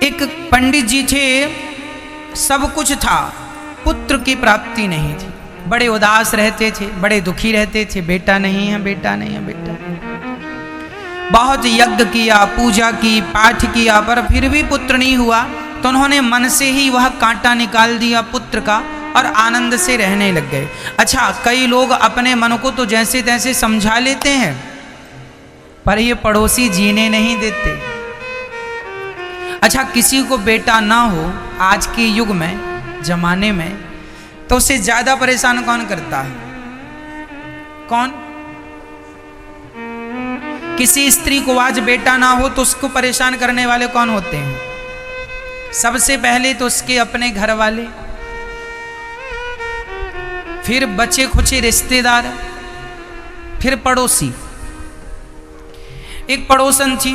एक पंडित जी थे, सब कुछ था, पुत्र की प्राप्ति नहीं थी, बड़े उदास रहते थे, बड़े दुखी रहते थे, बेटा नहीं है, बेटा नहीं है, बेटा नहीं। बहुत यज्ञ किया, पूजा की, पाठ किया, पर फिर भी पुत्र नहीं हुआ। तो उन्होंने मन से ही वह कांटा निकाल दिया पुत्र का और आनंद से रहने लग गए। अच्छा, कई लोग अपने मन को तो जैसे तैसे समझा लेते हैं, पर ये पड़ोसी जीने नहीं देते। अच्छा, किसी को बेटा ना हो आज के युग में, जमाने में, तो उससे ज्यादा परेशान कौन करता है? कौन? किसी स्त्री को आज बेटा ना हो तो उसको परेशान करने वाले कौन होते हैं? सबसे पहले तो उसके अपने घर वाले, फिर बचे खुचे रिश्तेदार, फिर पड़ोसी। एक पड़ोसन थी,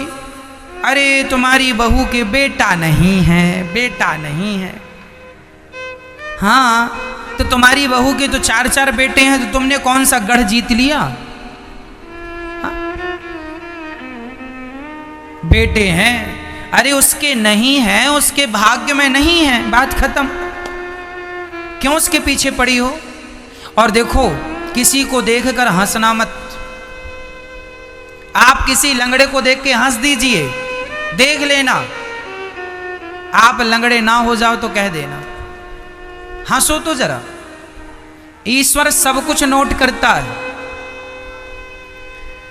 अरे तुम्हारी बहू के बेटा नहीं है, बेटा नहीं है। हाँ, तो तुम्हारी बहू के तो 4-4 बेटे हैं, तो तुमने कौन सा गढ़ जीत लिया? हाँ? बेटे हैं, अरे उसके नहीं है, उसके भाग्य में नहीं है, बात खत्म। क्यों उसके पीछे पड़ी हो? और देखो, किसी को देखकर हंसना मत। आप किसी लंगड़े को देख के हंस दीजिए, देख लेना, आप लंगड़े ना हो जाओ तो कह देना। हंसो तो जरा, ईश्वर सब कुछ नोट करता है।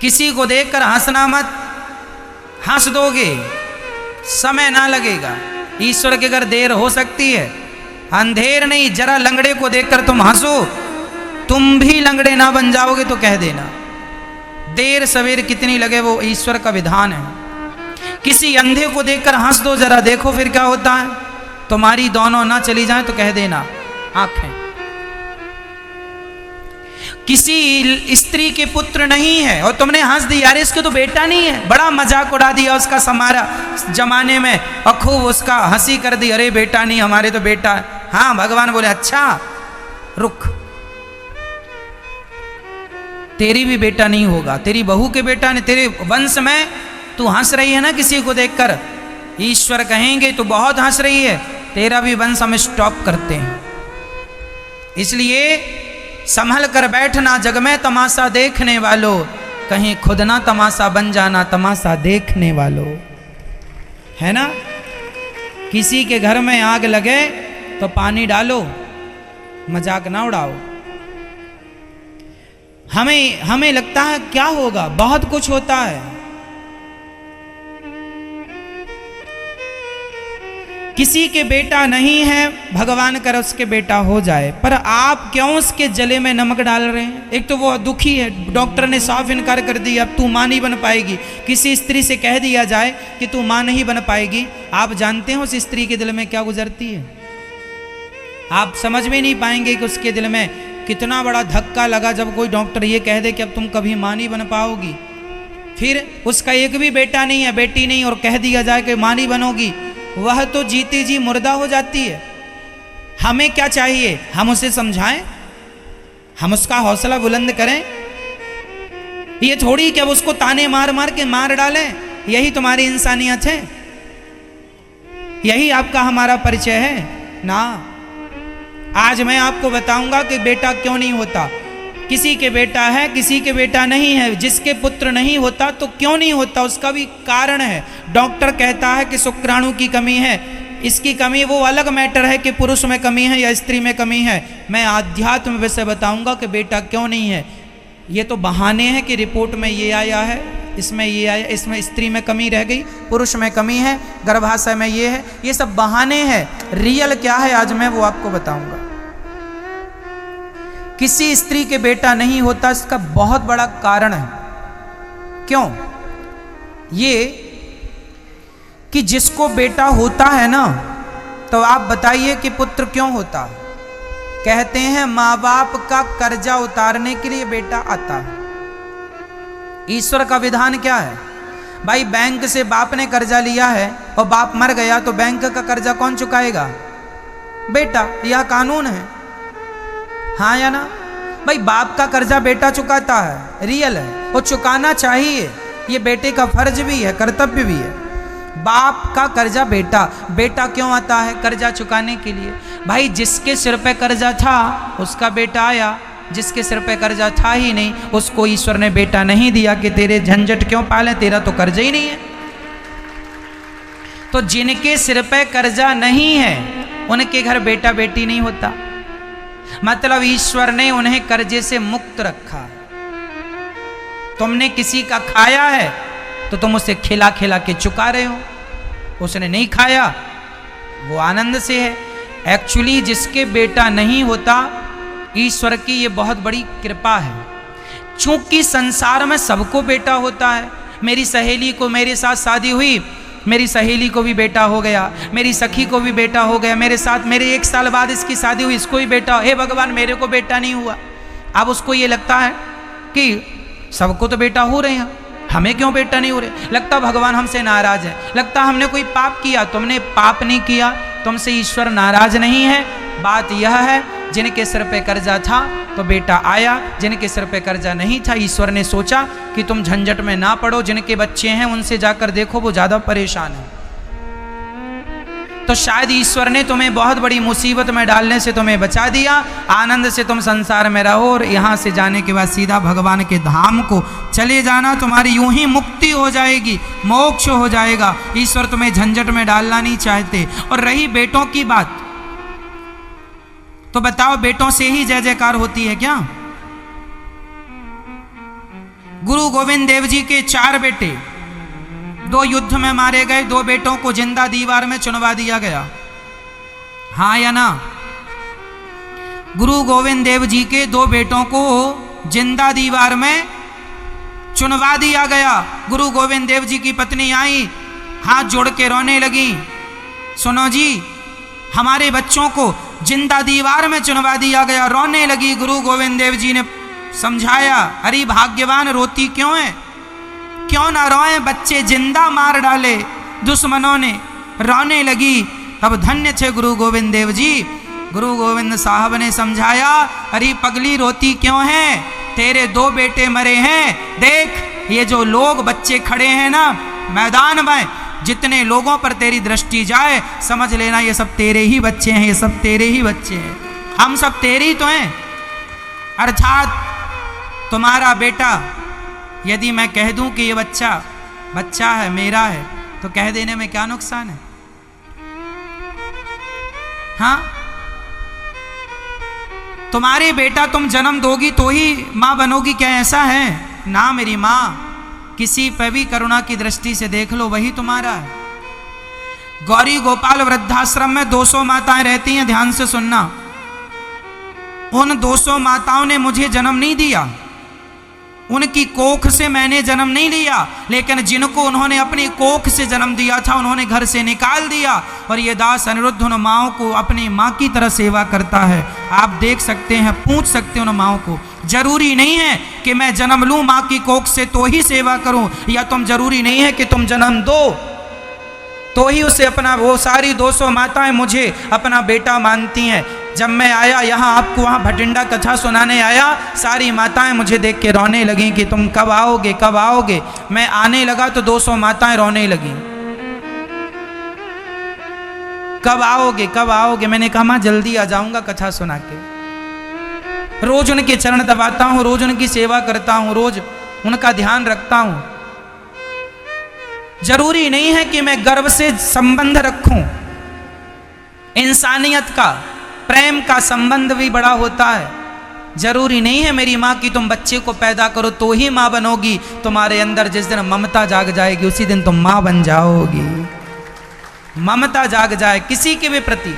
किसी को देखकर हंसना मत, हंस दोगे समय ना लगेगा। ईश्वर के घर देर हो सकती है, अंधेर नहीं। जरा लंगड़े को देखकर तुम हंसो, तुम भी लंगड़े ना बन जाओगे तो कह देना। देर सवेर कितनी लगे वो ईश्वर का विधान है। किसी अंधे को देखकर हंस दो जरा, देखो फिर क्या होता है। तुम्हारी दोनों ना चली जाए तो कह देना आंखें। किसी स्त्री के पुत्र नहीं है और तुमने हंस दिया, अरे इसके तो बेटा नहीं है, बड़ा मजाक उड़ा दिया उसका समारा जमाने में और खूब उसका हंसी कर दी, अरे बेटा नहीं, हमारे तो बेटा है। हाँ, भगवान बोले अच्छा रुक, तेरी भी बेटा नहीं होगा, तेरी बहू के बेटा नहीं, तेरे वंश में तू हंस रही है ना किसी को देखकर, ईश्वर कहेंगे तू बहुत हंस रही है, तेरा भी वंश हम स्टॉप करते हैं। इसलिए संभल कर बैठना, जग में तमाशा देखने वालों, कहीं खुद ना तमाशा बन जाना, तमाशा देखने वालों, है ना। किसी के घर में आग लगे तो पानी डालो, मजाक ना उड़ाओ। हमें लगता है क्या होगा, बहुत कुछ होता है। किसी के बेटा नहीं है, भगवान कर उसके बेटा हो जाए, पर आप क्यों उसके जले में नमक डाल रहे हैं? एक तो वो दुखी है, डॉक्टर ने साफ इनकार कर दिया, अब तू मां नहीं बन पाएगी। किसी स्त्री से कह दिया जाए कि तू मां नहीं बन पाएगी, आप जानते हो उस स्त्री के दिल में क्या गुजरती है? आप समझ में नहीं पाएंगे कि उसके दिल में कितना बड़ा धक्का लगा जब कोई डॉक्टर ये कह दे कि अब तुम कभी मां नहीं बन पाओगी। फिर उसका एक भी बेटा नहीं है, बेटी नहीं, और कह दिया जाए कि मां नहीं बनोगी, वह तो जीती जी मुर्दा हो जाती है। हमें क्या चाहिए? हम उसे समझाएं, हम उसका हौसला बुलंद करें। ये थोड़ी कि अब उसको ताने मार मार के मार डालें। यही तुम्हारी इंसानियत है, यही आपका हमारा परिचय है ना। आज मैं आपको बताऊंगा कि बेटा क्यों नहीं होता। किसी के बेटा है, किसी के बेटा नहीं है। जिसके पुत्र नहीं होता तो क्यों नहीं होता, उसका भी कारण है। डॉक्टर कहता है कि शुक्राणु की कमी है, इसकी कमी वो अलग मैटर है कि पुरुष में कमी है या स्त्री में कमी है। मैं आध्यात्म विषय बताऊंगा कि बेटा क्यों नहीं है। ये तो बहाने हैं कि रिपोर्ट में ये आया है, इसमें ये आया, इसमें स्त्री में कमी रह गई, पुरुष में कमी है, गर्भाशय में ये है, ये सब बहाने हैं। रियल क्या है आज मैं वो आपको बताऊंगा। किसी स्त्री के बेटा नहीं होता, इसका बहुत बड़ा कारण है। क्यों? ये कि जिसको बेटा होता है ना, तो आप बताइए कि पुत्र क्यों होता है? कहते हैं माँ बाप का कर्जा उतारने के लिए बेटा आता है। ईश्वर का विधान क्या है भाई? बैंक से बाप ने कर्जा लिया है और बाप मर गया तो बैंक का कर्जा कौन चुकाएगा? बेटा। यह कानून है, हाँ या ना भाई? बाप का कर्जा बेटा चुकाता है, रियल है, वो चुकाना चाहिए, ये बेटे का फर्ज भी है, कर्तव्य भी है। बाप का कर्जा बेटा, बेटा क्यों आता है? कर्जा चुकाने के लिए। भाई जिसके सिर पे कर्जा था उसका बेटा आया, जिसके सिर पे कर्जा था ही नहीं उसको ईश्वर ने बेटा नहीं दिया कि तेरे झंझट क्यों पाले, तेरा तो कर्जा ही नहीं है। तो जिनके सिर पे कर्जा नहीं है उनके घर बेटा बेटी नहीं होता, मतलब ईश्वर ने उन्हें कर्जे से मुक्त रखा। तुमने किसी का खाया है तो तुम उसे खिला खिला के चुका रहे हो, उसने नहीं खाया वो आनंद से है। एक्चुअली जिसके बेटा नहीं होता ईश्वर की ये बहुत बड़ी कृपा है। चूंकि संसार में सबको बेटा होता है, मेरी सहेली को मेरे साथ शादी हुई, मेरी सहेली को भी बेटा हो गया, मेरी सखी को भी बेटा हो गया, मेरे साथ मेरे 1 साल बाद इसकी शादी हुई, इसको भी बेटा, हे भगवान मेरे को बेटा नहीं हुआ। अब उसको ये लगता है कि सबको तो बेटा हो रहे हैं, हमें क्यों बेटा नहीं हो रहे? लगता भगवान हमसे नाराज है, लगता हमने कोई पाप किया। तुमने पाप नहीं किया, तुमसे ईश्वर नाराज नहीं है। बात यह है जिनके सिर पे कर्जा था तो बेटा आया, जिनके सिर पे कर्जा नहीं था ईश्वर ने सोचा कि तुम झंझट में ना पड़ो, जिनके बच्चे हैं उनसे जाकर देखो वो ज्यादा परेशान है। तो शायद ईश्वर ने तुम्हें बहुत बड़ी मुसीबत में डालने से तुम्हें बचा दिया, आनंद से तुम संसार में रहो और यहाँ से जाने के बाद सीधा भगवान के धाम को चले जाना, तुम्हारी यूं ही मुक्ति हो जाएगी, मोक्ष हो जाएगा। ईश्वर तुम्हें झंझट में डालना नहीं चाहते। और रही बेटों की बात, तो बताओ बेटों से ही जय जयकार होती है क्या? गुरु गोविंद देव जी के 4 बेटे 2 युद्ध में मारे गए, 2 बेटों को जिंदा दीवार में चुनवा दिया गया, हाँ या ना? गुरु गोविंद देव जी के 2 बेटों को जिंदा दीवार में चुनवा दिया गया। गुरु गोविंद देव जी की पत्नी आई, हाथ जोड़ के रोने लगी, सुनो जी हमारे बच्चों को जिंदा दीवार में चुनवा दिया गया। रोने लगी। गुरु गोविंद देव जी ने समझाया, अरे भाग्यवान रोती क्यों है, क्यों ना रोए, बच्चे जिंदा मार डाले दुश्मनों ने। रोने लगी। तब धन्य थे गुरु गोविंद देव जी। गुरु गोविंद साहब ने समझाया, अरे पगली रोती क्यों है, तेरे 2 बेटे मरे हैं, देख ये जो लोग बच्चे खड़े हैं ना मैदान में, जितने लोगों पर तेरी दृष्टि जाए समझ लेना ये सब तेरे ही बच्चे हैं, ये सब तेरे ही बच्चे हैं, हम सब तेरे ही तो हैं। अर्थात तुम्हारा बेटा, यदि मैं कह दूं कि ये बच्चा है मेरा है, तो कह देने में क्या नुकसान है? हाँ, तुम्हारे बेटा तुम जन्म दोगी तो ही मां बनोगी, क्या ऐसा है? ना मेरी मां, किसी पर भी करुणा की दृष्टि से देख लो, वही तुम्हारा है। गौरी गोपाल वृद्धाश्रम में 200 माताएं रहती हैं, ध्यान से सुनना। उन 200 माताओं ने मुझे जन्म नहीं दिया, उनकी कोख से मैंने जन्म नहीं लिया, लेकिन जिनको उन्होंने अपनी कोख से जन्म दिया था उन्होंने घर से निकाल दिया। और ये दास अनिरुद्ध उन माओं को अपनी माँ की तरह सेवा करता है। आप देख सकते हैं, पूछ सकते हैं उन माओं को। जरूरी नहीं है कि मैं जन्म लूँ माँ की कोख से तो ही सेवा करूँ, या तुम जरूरी नहीं है कि तुम जन्म दो तो ही उसे अपना, वो सारी 200 माताएं मुझे अपना बेटा मानती हैं। जब मैं आया यहाँ, आपको वहाँ भटिंडा कथा सुनाने आया, सारी माताएं मुझे देख के रोने लगी कि तुम कब आओगे कब आओगे। मैं आने लगा तो 200 माताएं रोने लगी, कब आओगे कब आओगे। मैंने कहा माँ जल्दी आ जाऊंगा कथा सुना के। रोज उनके चरण दबाता हूँ, रोज उनकी सेवा करता हूँ, रोज उनका ध्यान रखता हूँ। जरूरी नहीं है कि मैं गर्व से संबंध रखूं, इंसानियत का, प्रेम का संबंध भी बड़ा होता है। जरूरी नहीं है मेरी माँ की तुम बच्चे को पैदा करो तो ही माँ बनोगी। तुम्हारे अंदर जिस दिन ममता जाग जाएगी उसी दिन तुम माँ बन जाओगी। ममता जाग जाए किसी के भी प्रति,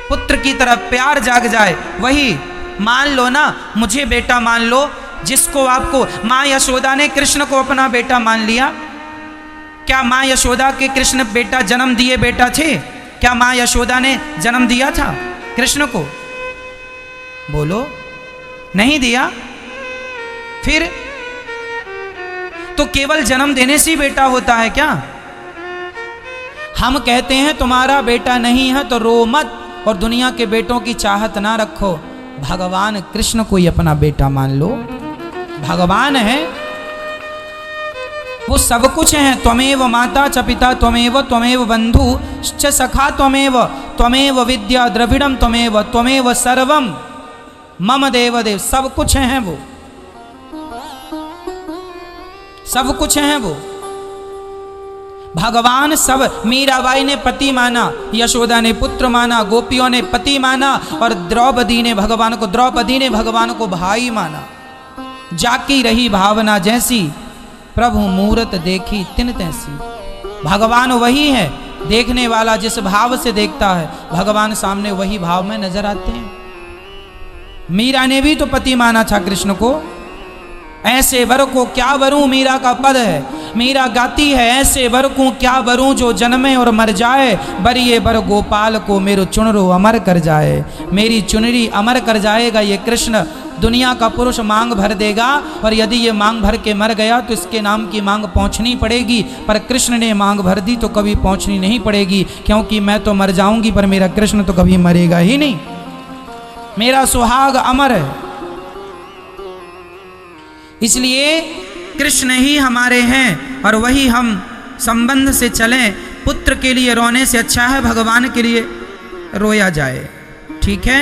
पुत्र की तरफ प्यार जाग जाए, वही मान लो ना, मुझे बेटा मान लो। जिसको आपको माँ यशोदा ने कृष्ण को अपना बेटा मान लिया, क्या माँ यशोदा के कृष्ण बेटा जन्म दिए बेटा थे? क्या माँ यशोदा ने जन्म दिया था कृष्ण को? बोलो, नहीं दिया। फिर तो केवल जन्म देने से ही बेटा होता है क्या? हम कहते हैं तुम्हारा बेटा नहीं है तो रो मत और दुनिया के बेटों की चाहत ना रखो। भगवान कृष्ण को ही अपना बेटा मान लो, भगवान है। वो सब कुछ है। त्वमेव माता च पिता त्वमेव बंधु च सखा त्वमेव विद्या द्रविड़म त्वमेव सर्वम मम देव देव। सब कुछ हैं वो, सब कुछ हैं वो भगवान। सब मीराबाई ने पति माना, यशोदा ने पुत्र माना, गोपियों ने पति माना और द्रौपदी ने भगवान को भाई माना। जाकी रही भावना जैसी, प्रभु मूरत देखी तिन तैसी। भगवान वही है, देखने वाला जिस भाव से देखता है भगवान सामने वही भाव में नजर आते हैं। मीरा ने भी तो पति माना था कृष्ण को। ऐसे वर को क्या वरूं, मीरा का पद है। मीरा गाती है, ऐसे वर को क्या वरूं जो जन्मे और मर जाए, बरिए बर गोपाल को मेरो चुनरो अमर कर जाए। मेरी चुनरी अमर कर जाएगा ये कृष्ण। दुनिया का पुरुष मांग भर देगा और यदि ये मांग भर के मर गया तो इसके नाम की मांग पहुंचनी पड़ेगी, पर कृष्ण ने मांग भर दी तो कभी पहुंचनी नहीं पड़ेगी, क्योंकि मैं तो मर जाऊंगी पर मेरा कृष्ण तो कभी मरेगा ही नहीं। मेरा सुहाग अमर है। इसलिए कृष्ण ही हमारे हैं और वही हम संबंध से चलें। पुत्र के लिए रोने से अच्छा है भगवान के लिए रोया जाए। ठीक है।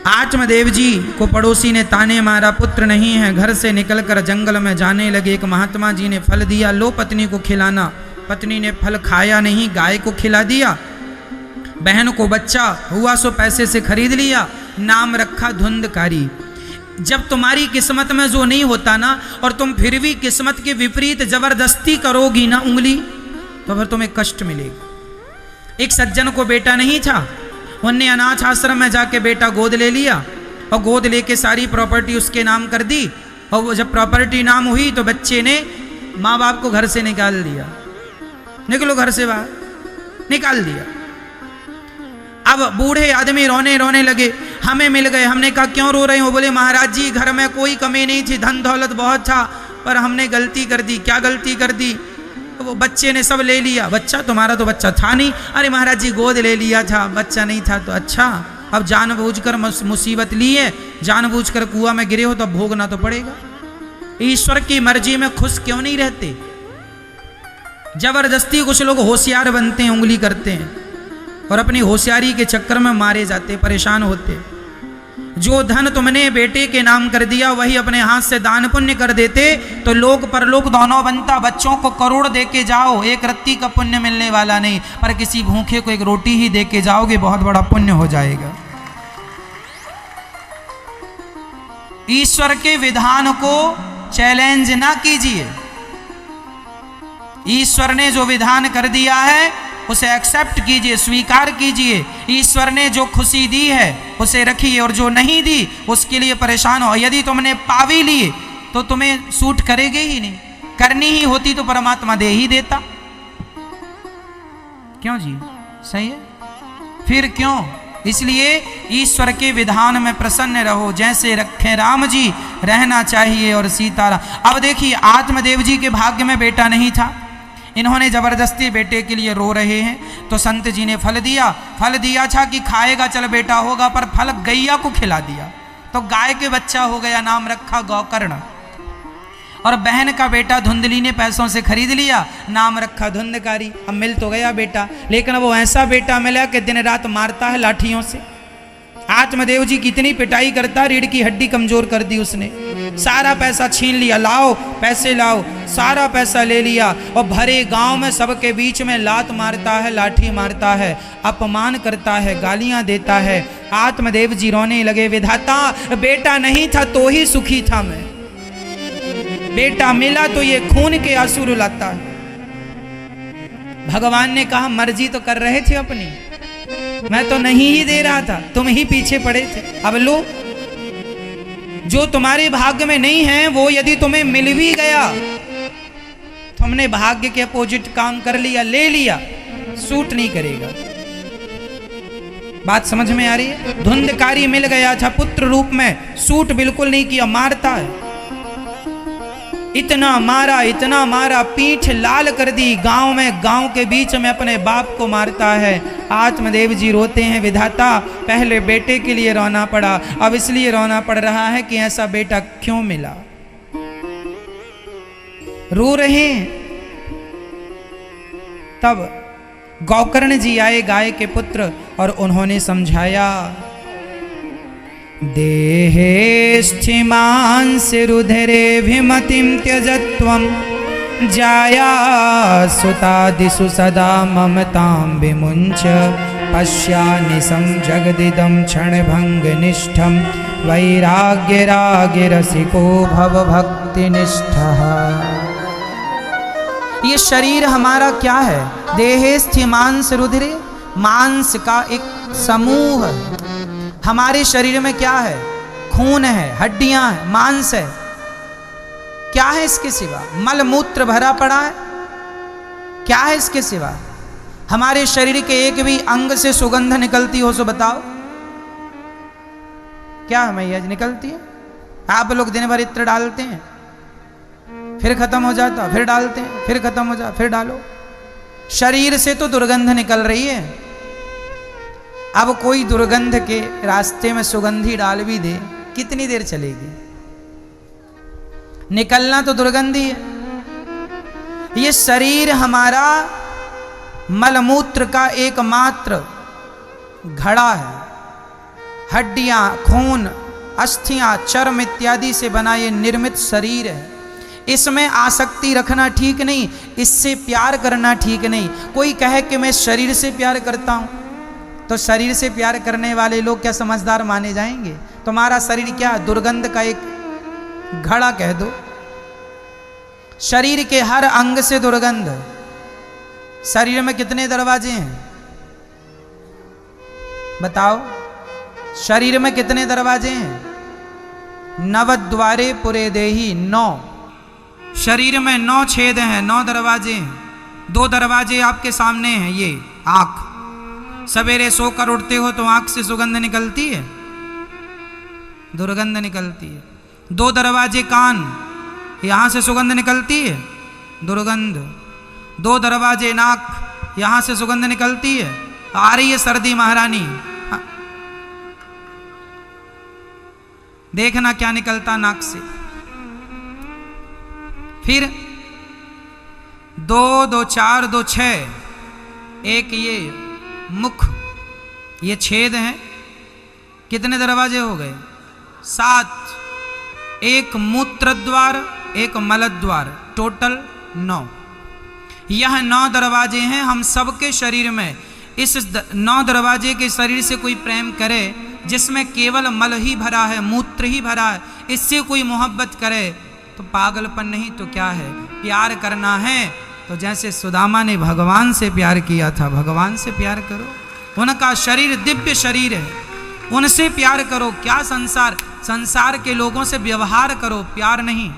आत्मदेव जी को पड़ोसी ने ताने मारा, पुत्र नहीं है। घर से निकलकर जंगल में जाने लगे। एक महात्मा जी ने फल दिया, लो पत्नी को खिलाना। पत्नी ने फल खाया नहीं, गाय को खिला दिया। बहन को बच्चा हुआ सो पैसे से खरीद लिया, नाम रखा धुंधकारी। जब तुम्हारी किस्मत में जो नहीं होता ना और तुम फिर भी किस्मत के विपरीत जबरदस्ती करोगी ना उंगली, तो फिर तुम्हें कष्ट मिलेगा। एक सज्जन को बेटा नहीं था, उनने अनाथ आश्रम में जाके बेटा गोद ले लिया और गोद लेके सारी प्रॉपर्टी उसके नाम कर दी। और वो जब प्रॉपर्टी नाम हुई तो बच्चे ने माँ बाप को घर से निकाल दिया, निकलो घर से बाहर, निकाल दिया। अब बूढ़े आदमी रोने लगे, हमें मिल गए। हमने कहा क्यों रो रहे हो? बोले महाराज जी घर में कोई कमी नहीं थी, धन दौलत बहुत था, पर हमने गलती कर दी। क्या गलती कर दी? तो वो बच्चे ने सब ले लिया। बच्चा तुम्हारा तो बच्चा था नहीं। अरे महाराज जी गोद ले लिया था, बच्चा नहीं था तो अच्छा। अब जानबूझकर मुसीबत ली है, जानबूझकर कुआं में गिरे हो तो भोगना तो पड़ेगा। ईश्वर की मर्जी में खुश क्यों नहीं रहते? जबरदस्ती कुछ लोग होशियार बनते हैं, उंगली करते हैं और अपनी होशियारी के चक्कर में मारे जाते, परेशान होते। जो धन तुमने बेटे के नाम कर दिया वही अपने हाथ से दान पुण्य कर देते तो लोक परलोक दोनों बनता। बच्चों को करोड़ दे के जाओ, एक रत्ती का पुण्य मिलने वाला नहीं, पर किसी भूखे को एक रोटी ही दे के जाओगे, बहुत बड़ा पुण्य हो जाएगा। ईश्वर के विधान को चैलेंज ना कीजिए। ईश्वर ने जो विधान कर दिया है उसे एक्सेप्ट कीजिए, स्वीकार कीजिए। ईश्वर ने जो खुशी दी है उसे रखिए और जो नहीं दी उसके लिए परेशान हो। यदि तुमने पावी लिए तो तुम्हें सूट करेगी ही नहीं, करनी ही होती तो परमात्मा दे ही देता। क्यों जी? सही है। फिर क्यों? इसलिए ईश्वर के विधान में प्रसन्न रहो, जैसे रखे राम जी रहना चाहिए और सीताराम। अब देखिए आत्मदेव जी के भाग्य में बेटा नहीं था, इन्होंने जबरदस्ती बेटे के लिए रो रहे हैं तो संत जी ने फल दिया था कि खाएगा चल बेटा होगा, पर फल गैया को खिला दिया तो गाय के बच्चा हो गया, नाम रखा गौकर्ण। और बहन का बेटा धुंधली ने पैसों से खरीद लिया, नाम रखा धुंधकारी। अब मिल तो गया बेटा, लेकिन वो ऐसा बेटा मिला कि दिन रात मारता है लाठियों से। आत्मदेव जी कितनी पिटाई करता, रीढ़ की हड्डी कमजोर कर दी उसने। सारा पैसा छीन लिया, लाओ पैसे लाओ, सारा पैसा ले लिया और भरे गांव में सबके बीच में लात मारता है, लाठी मारता है, अपमान करता है, गालियां देता है। आत्मदेव जी रोने लगे, विधाता बेटा नहीं था तो ही सुखी था मैं, बेटा मिला तो ये खून के आंसू रुलाता है। भगवान ने कहा मर्जी तो कर रहे थे अपनी, मैं तो नहीं ही दे रहा था, तुम ही पीछे पड़े थे। अब लो, जो तुम्हारे भाग्य में नहीं है वो यदि तुम्हें मिल भी गया, तुमने भाग्य के अपोजिट काम कर लिया, ले लिया, सूट नहीं करेगा। बात समझ में आ रही है? धुंधकारी मिल गया था पुत्र रूप में, सूट बिल्कुल नहीं किया, मारता है। इतना मारा, पीठ लाल कर दी। गांव में, गांव के बीच में अपने बाप को मारता है। आत्मदेव जी रोते हैं, विधाता पहले बेटे के लिए रोना पड़ा, अब इसलिए रोना पड़ रहा है कि ऐसा बेटा क्यों मिला। रो रहे हैं। तब गौकर्ण जी आए गाय के पुत्र और उन्होंने समझाया, देहे स्थिमांस रुधिरे विमतिं त्यजत्वं जाया सुतादिषु सदा ममतां विमुञ्च पश्यानिशं जगदिदं क्षणभङ्गनिष्ठं वैराग्यरागिरसिको भवभक्तिनिष्ठः। ये शरीर हमारा क्या है? देहे स्थिमांस रुधिरे, मांस का एक समूह। हमारे शरीर में क्या है? खून है, हड्डियां हैं, मांस है। क्या है इसके सिवा? मल मूत्र भरा पड़ा है। क्या है इसके सिवा? हमारे शरीर के एक भी अंग से सुगंध निकलती हो सो बताओ। क्या है मैया निकलती है? आप लोग दिन भर इत्र डालते हैं, फिर खत्म हो जाता, फिर डालते हैं, फिर खत्म हो जाता, फिर डालो। शरीर से तो दुर्गंध निकल रही है। अब कोई दुर्गंध के रास्ते में सुगंधी डाल भी दे, कितनी देर चलेगी? निकलना तो दुर्गंधी है। ये शरीर हमारा मलमूत्र का एकमात्र घड़ा है। हड्डियां, खून, अस्थियां, चर्म इत्यादि से बना ये निर्मित शरीर है। इसमें आसक्ति रखना ठीक नहीं, इससे प्यार करना ठीक नहीं। कोई कहे कि मैं शरीर से प्यार करता हूं, तो शरीर से प्यार करने वाले लोग क्या समझदार माने जाएंगे? तुम्हारा शरीर क्या दुर्गंध का एक घड़ा कह दो। शरीर के हर अंग से दुर्गंध। शरीर में कितने दरवाजे हैं बताओ? शरीर में कितने दरवाजे हैं? नवद्वारे पुरे देही, 9। शरीर में 9 छेद हैं, 9 दरवाजे हैं। 2 दरवाजे आपके सामने हैं। ये आंख, सवेरे सोकर उठते हो तो आंख से सुगंध निकलती है, दुर्गंध निकलती है। 2 दरवाजे कान, यहां से सुगंध निकलती है, दुर्गंध। 2 दरवाजे नाक, यहां से सुगंध निकलती है। आ रही है सर्दी महारानी, देखना क्या निकलता नाक से। फिर 2, 2, 4, 2, 6, एक ये मुख, ये छेद हैं। कितने दरवाजे हो गए? 7। एक मूत्र द्वार, एक मल द्वार, टोटल 9। यह 9 दरवाजे हैं हम सबके शरीर में। इस 9 दरवाजे के शरीर से कोई प्रेम करे जिसमें केवल मल ही भरा है, मूत्र ही भरा है, इससे कोई मोहब्बत करे तो पागलपन नहीं तो क्या है? प्यार करना है तो जैसे सुदामा ने भगवान से प्यार किया था, भगवान से प्यार करो। उनका शरीर दिव्य शरीर है, उनसे प्यार करो। क्या संसार के लोगों से व्यवहार करो, प्यार नहीं।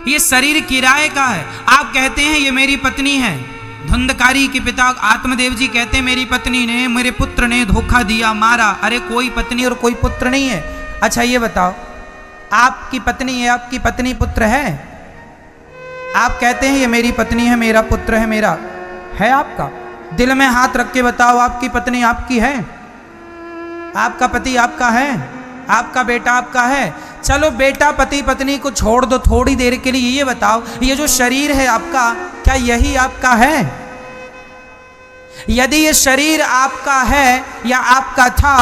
ये शरीर किराए का है। आप कहते हैं ये मेरी पत्नी है। धुंधकारी के पिता आत्मदेव जी कहते हैं मेरी पत्नी ने, मेरे पुत्र ने धोखा दिया, मारा। अरे कोई पत्नी और कोई पुत्र नहीं है। अच्छा ये बताओ, आपकी पत्नी है, आपकी पत्नी पुत्र है? आप कहते हैं ये मेरी पत्नी है, मेरा पुत्र है, मेरा है आपका? दिल में हाथ रख के बताओ, आपकी पत्नी आपकी है? आपका पति आपका है? आपका बेटा आपका है? चलो बेटा पति पत्नी को छोड़ दो थोड़ी देर के लिए, ये बताओ ये जो शरीर है आपका, क्या यही आपका है? यदि ये शरीर आपका है या आपका था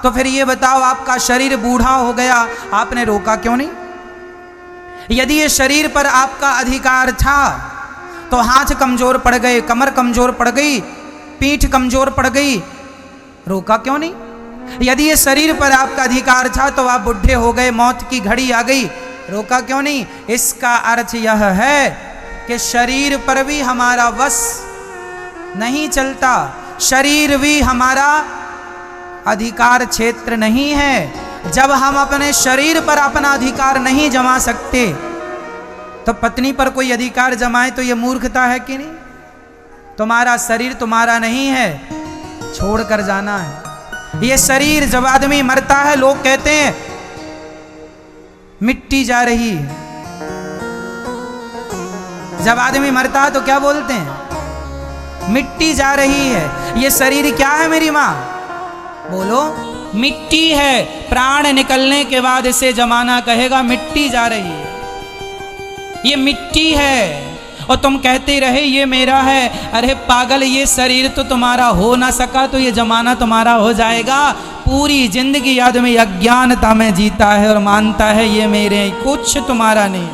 तो फिर ये बताओ आपका शरीर बूढ़ा हो गया, आपने रोका क्यों नहीं? यदि ये शरीर पर आपका अधिकार था तो हाथ कमजोर पड़ गए, कमर कमजोर पड़ गई, पीठ कमजोर पड़ गई, रोका क्यों नहीं? यदि ये शरीर पर आपका अधिकार था तो आप बुढ़े हो गए, मौत की घड़ी आ गई, रोका क्यों नहीं? इसका अर्थ यह है कि शरीर पर भी हमारा वश नहीं चलता, शरीर भी हमारा अधिकार क्षेत्र नहीं है। जब हम अपने शरीर पर अपना अधिकार नहीं जमा सकते तो पत्नी पर कोई अधिकार जमाए तो यह मूर्खता है कि नहीं? तुम्हारा शरीर तुम्हारा नहीं है, छोड़ कर जाना है। ये शरीर जब आदमी मरता है लोग कहते हैं मिट्टी जा रही है। जब आदमी मरता है तो क्या बोलते हैं? मिट्टी जा रही है। ये शरीर क्या है मेरी माँ? बोलो, मिट्टी है। प्राण निकलने के बाद इसे जमाना कहेगा मिट्टी जा रही है। ये मिट्टी है और तुम कहते रहे ये मेरा है। अरे पागल, ये शरीर तो तुम्हारा हो ना सका तो ये जमाना तुम्हारा हो जाएगा। पूरी जिंदगी आदमी अज्ञानता में जीता है और मानता है ये मेरे, कुछ तुम्हारा नहीं।